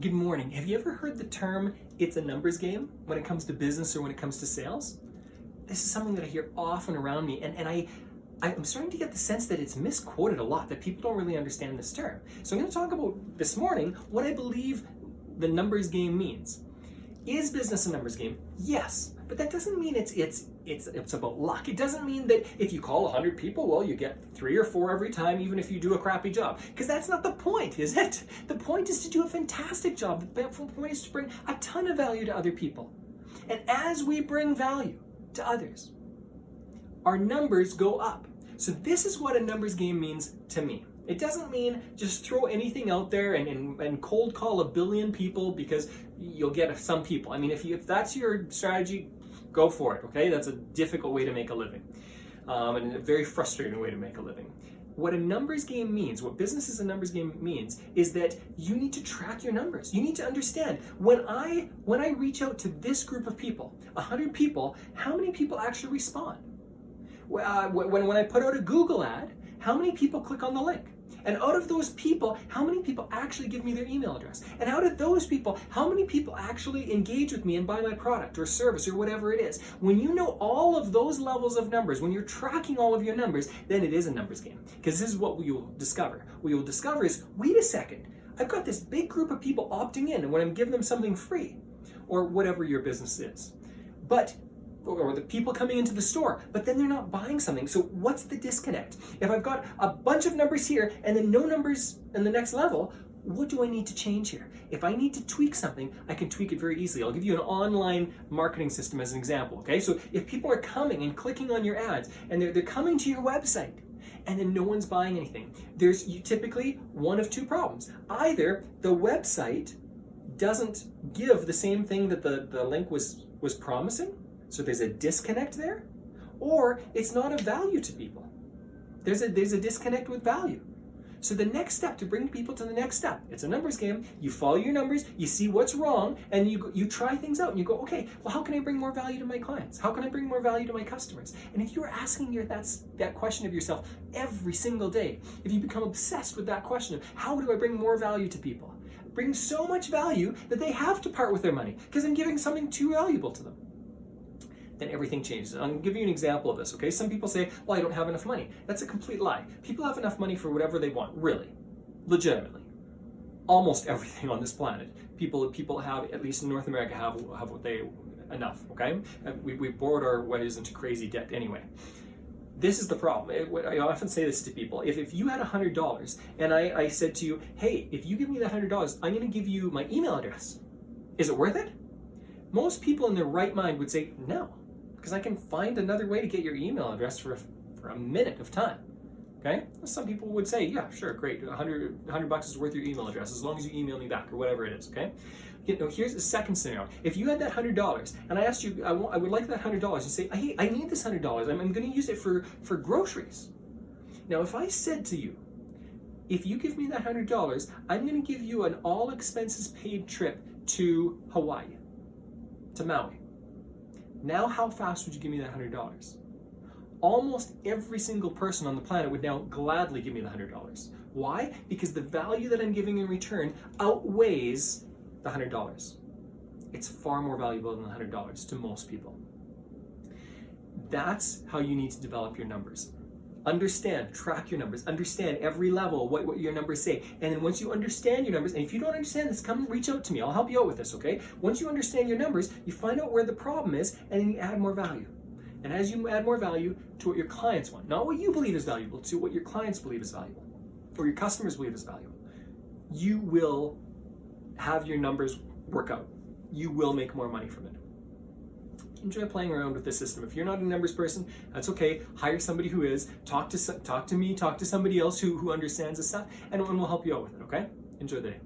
Good morning. Have you ever heard the term, it's a numbers game, when it comes to business or when it comes to sales? This is something that I hear often around me, and I'm starting to get the sense that it's misquoted a lot, that people don't really understand this term. So I'm going to talk about this morning what I believe the numbers game means. Is business a numbers game? Yes, but that doesn't mean it's about luck. It doesn't mean that if you call 100 people, well, you get 3 or 4 every time, even if you do a crappy job. Because that's not the point, is it? The point is to do a fantastic job. The point is to bring a ton of value to other people. And as we bring value to others, our numbers go up. So this is what a numbers game means to me. It doesn't mean just throw anything out there and cold call 1 billion people because you'll get some people. I mean, if that's your strategy, go for it, okay? That's a difficult way to make a living, and a very frustrating way to make a living. What a numbers game means, what business is a numbers game means, is that you need to track your numbers. You need to understand, when I reach out to this group of people, 100 people, how many people actually respond? When I put out a Google ad, how many people click on the link? And out of those people, how many people actually give me their email address? And out of those people, how many people actually engage with me and buy my product or service or whatever it is? When you know all of those levels of numbers, when you're tracking all of your numbers, then it is a numbers game. Because this is what we will discover. What you will discover is, wait a second, I've got this big group of people opting in, and when I'm giving them something free, or whatever your business is, or the people coming into the store, but then they're not buying something. So what's the disconnect? If I've got a bunch of numbers here and then no numbers in the next level, what do I need to change here? If I need to tweak something, I can tweak it very easily. I'll give you an online marketing system as an example, okay? So if people are coming and clicking on your ads and they're coming to your website and then no one's buying anything, there's typically one of 2 problems. Either the website doesn't give the same thing that the link was promising, so there's a disconnect there, or it's not of value to people. There's a disconnect with value. So the next step, to bring people to the next step, it's a numbers game. You follow your numbers, you see what's wrong, and you try things out, and you go, okay, well, how can I bring more value to my clients? How can I bring more value to my customers? And if you're asking that question of yourself every single day, if you become obsessed with that question of how do I bring more value to people, bring so much value that they have to part with their money because I'm giving something too valuable to them, then everything changes. I'm going to give you an example of this, okay? Some people say, well, I don't have enough money. That's a complete lie. People have enough money for whatever they want, really, legitimately. Almost everything on this planet. People have, at least in North America, have what they, enough, okay? We bored our ways into crazy debt anyway. This is the problem. I often say this to people. If you had $100 and I said to you, hey, if you give me that $100, I'm going to give you my email address. Is it worth it? Most people in their right mind would say, no, because I can find another way to get your email address for a minute of time, okay? Some people would say, yeah, sure, great, $100 is worth your email address as long as you email me back or whatever it is, okay? Here's the second scenario. If you had that $100 and I asked you, I would like that $100, you say, hey, I need this $100, I'm going to use it for groceries. Now, if I said to you, if you give me that $100, I'm going to give you an all expenses paid trip to Hawaii, to Maui. Now, how fast would you give me that $100? Almost every single person on the planet would now gladly give me the $100. Why? Because the value that I'm giving in return outweighs the $100. It's far more valuable than the $100 to most people. That's how you need to develop your numbers. Understand, track your numbers, understand every level, what your numbers say. And then once you understand your numbers, and if you don't understand this, come reach out to me. I'll help you out with this, okay? Once you understand your numbers, you find out where the problem is, and then you add more value. And as you add more value to what your clients want, not what you believe is valuable, to what your clients believe is valuable, or your customers believe is valuable, you will have your numbers work out. You will make more money from it. Enjoy playing around with this system. If you're not a numbers person, that's okay. Hire somebody who is. Talk to me, talk to somebody else who understands this stuff, and we'll help you out with it, okay? Enjoy the day.